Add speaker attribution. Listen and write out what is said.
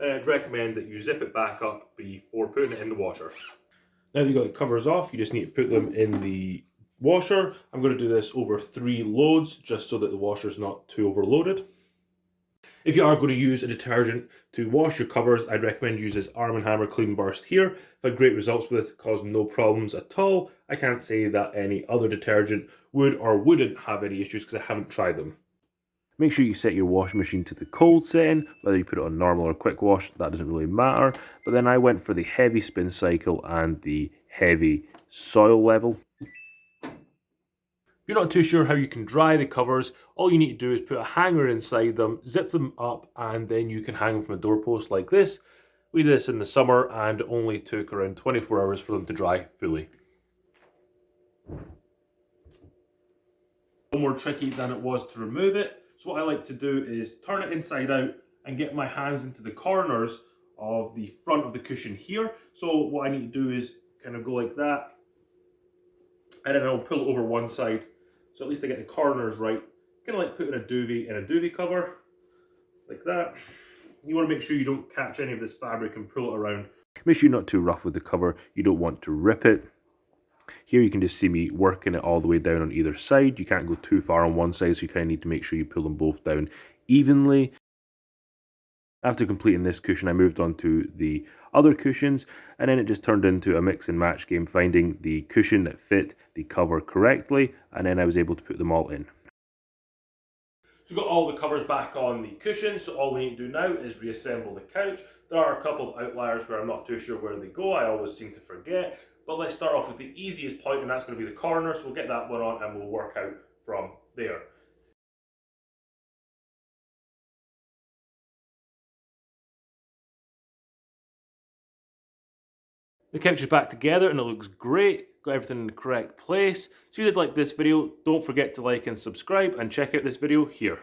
Speaker 1: then I'd recommend that you zip it back up before putting it in the washer. Now that you've got the covers off, you just need to put them in the washer. I'm going to do this over 3 loads just so that the washer's not too overloaded. If you are going to use a detergent to wash your covers, I'd recommend use this Arm & Hammer Clean Burst here. I've had great results with it, caused no problems at all. I can't say that any other detergent would or wouldn't have any issues because I haven't tried them. Make sure you set your washing machine to the cold setting, whether you put it on normal or quick wash, that doesn't really matter. But then I went for the heavy spin cycle and the heavy soil level. If you're not too sure how you can dry the covers, all you need to do is put a hanger inside them, zip them up, and then you can hang them from a doorpost like this. We did this in the summer and it only took around 24 hours for them to dry fully. No more tricky than it was to remove it. So what I like to do is turn it inside out and get my hands into the corners of the front of the cushion here. So what I need to do is kind of go like that, and then I'll pull it over one side. So at least I get the corners right. Kind of like putting a duvet in a duvet cover, like that. You want to make sure you don't catch any of this fabric and pull it around. Make sure you're not too rough with the cover. You don't want to rip it. Here you can just see me working it all the way down on either side. You can't go too far on one side, so you kind of need to make sure you pull them both down evenly. After completing this cushion, I moved on to the other cushions, and then it just turned into a mix and match game, finding the cushion that fit the cover correctly, and then I was able to put them all in. So we've got all the covers back on the cushion, so all we need to do now is reassemble the couch. There are a couple of outliers where I'm not too sure where they go, I always seem to forget, but let's start off with the easiest point, and that's going to be the corner, so we'll get that one on and we'll work out from there. The couch is back together and it looks great. Got everything in the correct place. So if you did like this video, don't forget to like and subscribe and check out this video here.